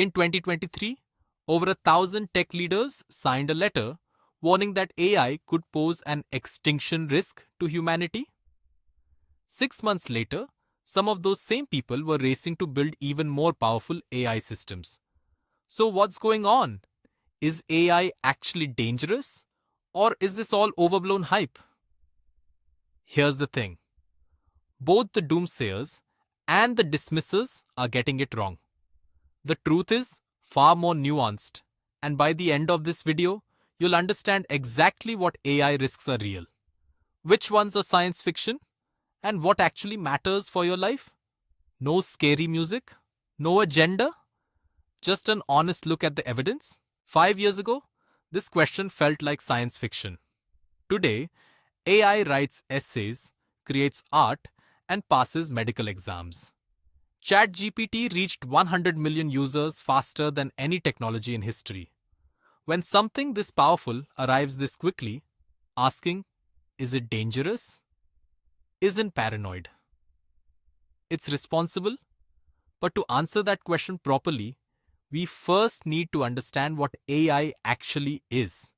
In 2023, over 1,000 tech leaders signed a letter warning that AI could pose an extinction risk to humanity. 6 months later, some of those same people were racing to build even more powerful AI systems. So, what's going on? Is AI actually dangerous? Or is this all overblown hype? Here's the thing, both the doomsayers and the dismissers are getting it wrong. The truth is far more nuanced, and by the end of this video, you'll understand exactly what AI risks are real, which ones are science fiction, and what actually matters for your life. No scary music, no agenda, just an honest look at the evidence. 5 years ago, this question felt like science fiction. Today, AI writes essays, creates art, and passes medical exams. ChatGPT reached 100 million users faster than any technology in history. When something this powerful arrives this quickly, asking, is it dangerous? Isn't paranoid. It's responsible. But to answer that question properly, we first need to understand what AI actually is.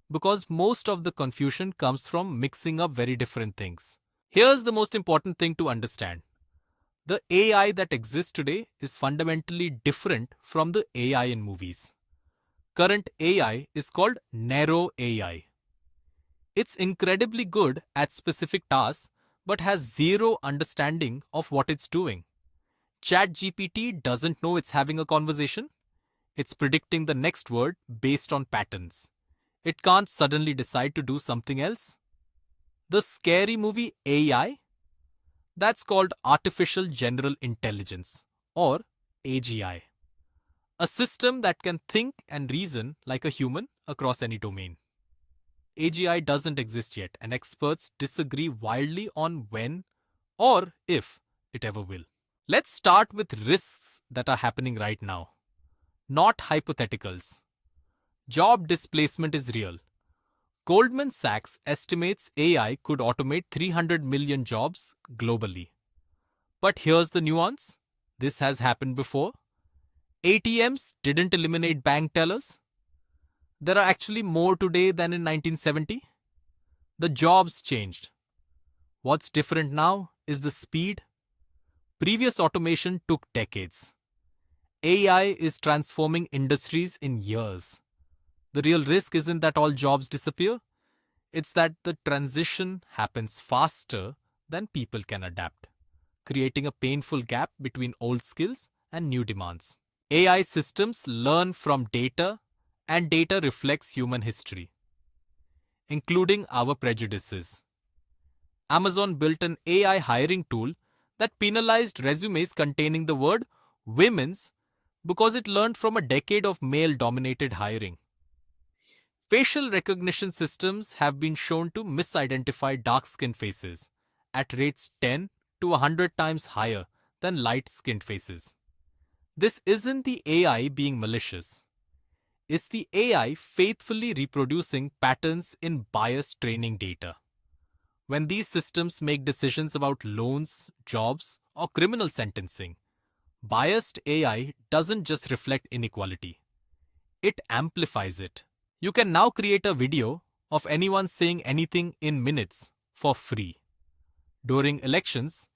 Because most of the confusion comes from mixing up very different things. Here's the most important thing to understand. The AI that exists today is fundamentally different from the AI in movies. Current AI is called narrow AI. It's incredibly good at specific tasks but has zero understanding of what it's doing. ChatGPT doesn't know it's having a conversation. It's predicting the next word based on patterns. It can't suddenly decide to do something else. The scary movie AI? That's called Artificial General Intelligence, or AGI. A system that can think and reason like a human across any domain. AGI doesn't exist yet, and experts disagree wildly on when or if it ever will. Let's start with risks that are happening right now, not hypotheticals. Job displacement is real. Goldman Sachs estimates AI could automate 300 million jobs globally. But here's the nuance. This has happened before. ATMs didn't eliminate bank tellers. There are actually more today than in 1970. The jobs changed. What's different now is the speed. Previous automation took decades. AI is transforming industries in years. The real risk isn't that all jobs disappear. It's that the transition happens faster than people can adapt, creating a painful gap between old skills and new demands. AI systems learn from data, and data reflects human history, including our prejudices. Amazon built an AI hiring tool that penalized resumes containing the word women's because it learned from a decade of male-dominated hiring. Facial recognition systems have been shown to misidentify dark-skinned faces at rates 10 to 100 times higher than light-skinned faces. This isn't the AI being malicious. It's the AI faithfully reproducing patterns in biased training data. When these systems make decisions about loans, jobs, or criminal sentencing, biased AI doesn't just reflect inequality. It amplifies it. You can now create a video of anyone saying anything in minutes for free. During elections,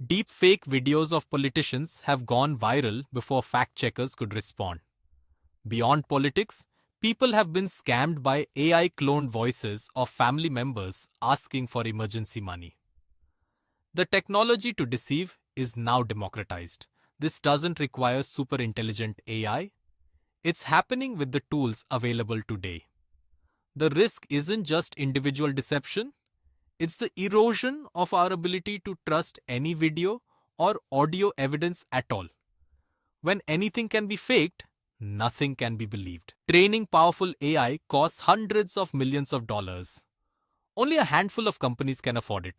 deepfake videos of politicians have gone viral before fact-checkers could respond. Beyond politics, people have been scammed by AI-cloned voices of family members asking for emergency money. The technology to deceive is now democratized. This doesn't require superintelligent AI. It's happening with the tools available today. The risk isn't just individual deception. It's the erosion of our ability to trust any video or audio evidence at all. When anything can be faked, nothing can be believed. Training powerful AI costs hundreds of millions of dollars. Only a handful of companies can afford it.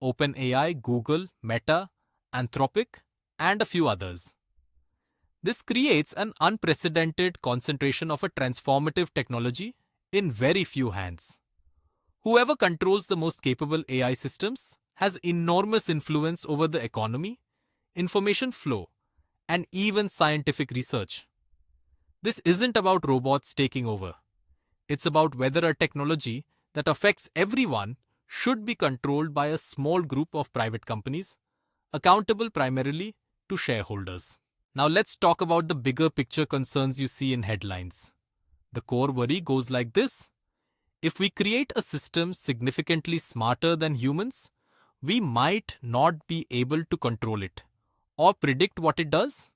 OpenAI, Google, Meta, Anthropic, and a few others. This creates an unprecedented concentration of a transformative technology in very few hands. Whoever controls the most capable AI systems has enormous influence over the economy, information flow, and even scientific research. This isn't about robots taking over. It's about whether a technology that affects everyone should be controlled by a small group of private companies, accountable primarily to shareholders. Now let's talk about the bigger picture concerns you see in headlines. The core worry goes like this. If we create a system significantly smarter than humans, we might not be able to control it or predict what it does.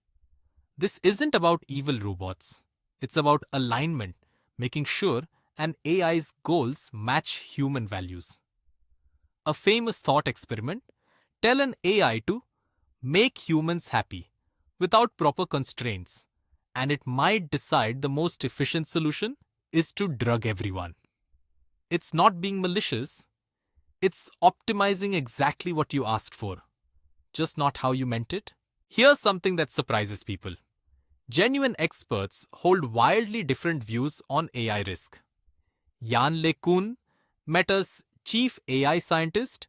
This isn't about evil robots. It's about alignment, making sure an AI's goals match human values. A famous thought experiment: tell an AI to make humans happy without proper constraints, and it might decide the most efficient solution is to drug everyone. It's not being malicious, it's optimizing exactly what you asked for, just not how you meant it. Here's something that surprises people. Genuine experts hold wildly different views on AI risk. Jan LeCun, Meta's chief AI scientist,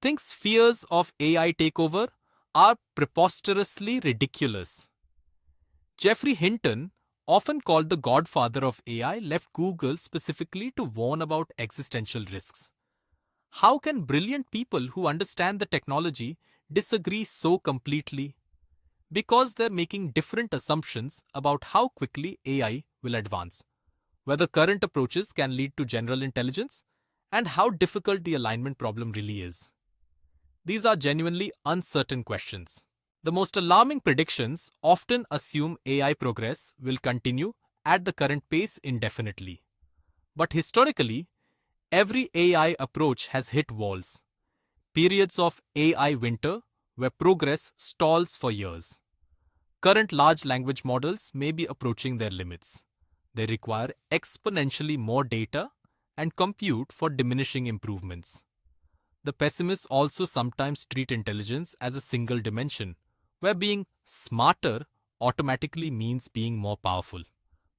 thinks fears of AI takeover are preposterously ridiculous. Jeffrey Hinton, often called the godfather of AI, left Google specifically to warn about existential risks. How can brilliant people who understand the technology disagree so completely? Because they're making different assumptions about how quickly AI will advance, whether current approaches can lead to general intelligence, and how difficult the alignment problem really is. These are genuinely uncertain questions. The most alarming predictions often assume AI progress will continue at the current pace indefinitely. But historically, every AI approach has hit walls. Periods of AI winter where progress stalls for years. Current large language models may be approaching their limits. They require exponentially more data and compute for diminishing improvements. The pessimists also sometimes treat intelligence as a single dimension, where being smarter automatically means being more powerful.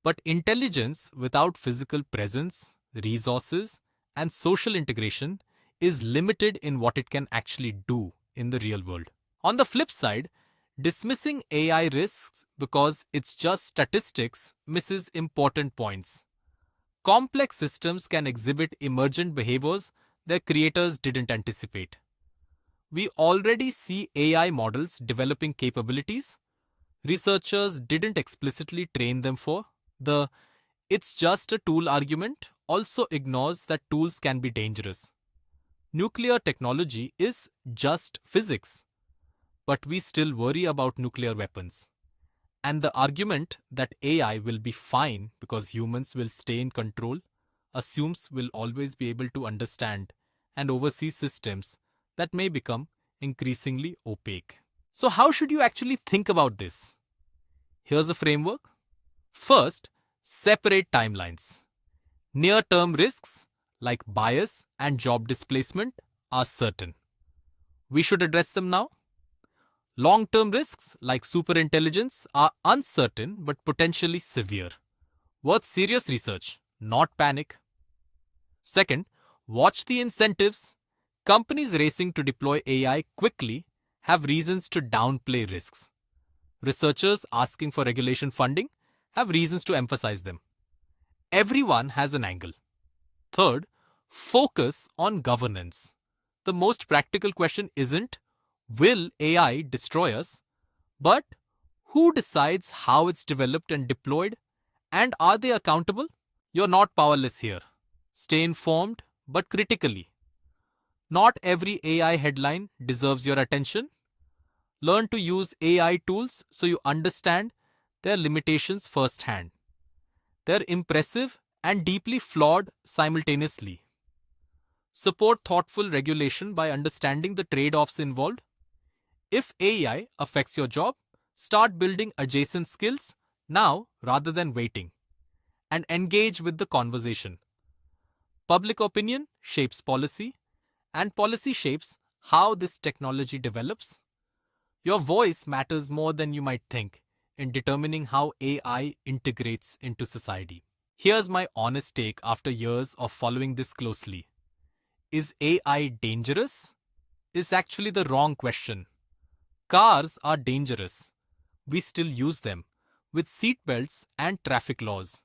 But intelligence without physical presence, resources, and social integration is limited in what it can actually do in the real world. On the flip side, dismissing AI risks because it's just statistics misses important points. Complex systems can exhibit emergent behaviors their creators didn't anticipate. We already see AI models developing capabilities researchers didn't explicitly train them for. The "it's just a tool" argument also ignores that tools can be dangerous. Nuclear technology is just physics, but we still worry about nuclear weapons. And the argument that AI will be fine because humans will stay in control assumes we'll always be able to understand and oversee systems that may become increasingly opaque. So how should you actually think about this? Here's a framework. First, separate timelines. Near-term risks like bias and job displacement are certain. We should address them now. Long-term risks like superintelligence are uncertain but potentially severe. Worth serious research, not panic. Second, watch the incentives. Companies racing to deploy AI quickly have reasons to downplay risks. Researchers asking for regulation funding have reasons to emphasize them. Everyone has an angle. Third, focus on governance. The most practical question isn't, will AI destroy us? But who decides how it's developed and deployed? And are they accountable? You're not powerless here. Stay informed, but critically. Not every AI headline deserves your attention. Learn to use AI tools so you understand their limitations firsthand. They're impressive and deeply flawed simultaneously. Support thoughtful regulation by understanding the trade-offs involved. If AI affects your job, start building adjacent skills now rather than waiting. And engage with the conversation. Public opinion shapes policy, and policy shapes how this technology develops. Your voice matters more than you might think in determining how AI integrates into society. Here's my honest take after years of following this closely. Is AI dangerous? Is actually the wrong question. Cars are dangerous, we still use them, with seatbelts and traffic laws.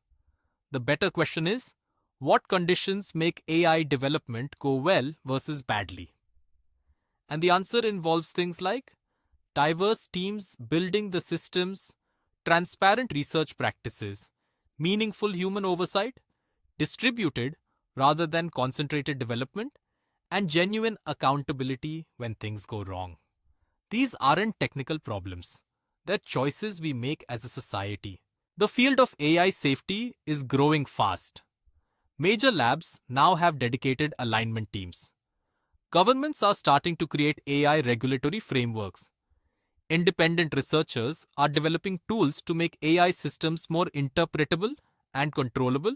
The better question is, what conditions make AI development go well versus badly? And the answer involves things like diverse teams building the systems, transparent research practices, meaningful human oversight, distributed rather than concentrated development, and genuine accountability when things go wrong. These aren't technical problems, they're choices we make as a society. The field of AI safety is growing fast. Major labs now have dedicated alignment teams. Governments are starting to create AI regulatory frameworks. Independent researchers are developing tools to make AI systems more interpretable and controllable.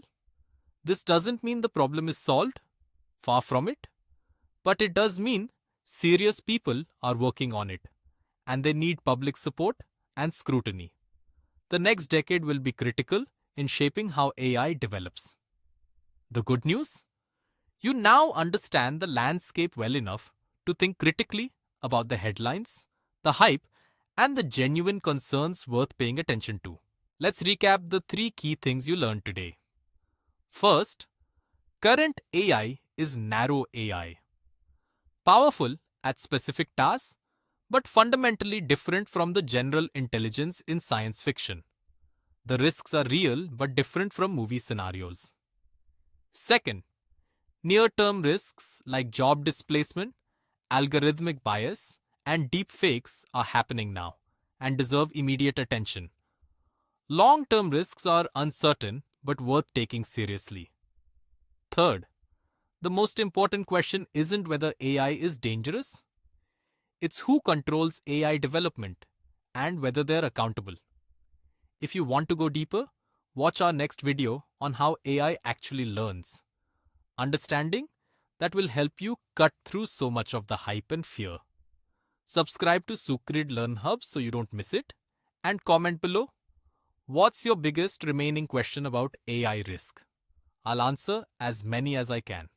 This doesn't mean the problem is solved, far from it, but it does mean serious people are working on it, and they need public support and scrutiny. The next decade will be critical in shaping how AI develops. The good news? You now understand the landscape well enough to think critically about the headlines, the hype, and the genuine concerns worth paying attention to. Let's recap the 3 key things you learned today. First, current AI is narrow AI. Powerful at specific tasks, but fundamentally different from the general intelligence in science fiction. The risks are real but different from movie scenarios. Second, near-term risks like job displacement, algorithmic bias, and deepfakes are happening now and deserve immediate attention. Long-term risks are uncertain but worth taking seriously. Third, the most important question isn't whether AI is dangerous. It's who controls AI development and whether they're accountable. If you want to go deeper, watch our next video on how AI actually learns. Understanding that will help you cut through so much of the hype and fear. Subscribe to Sucrid Learn Hub so you don't miss it, and comment below, what's your biggest remaining question about AI risk? I'll answer as many as I can.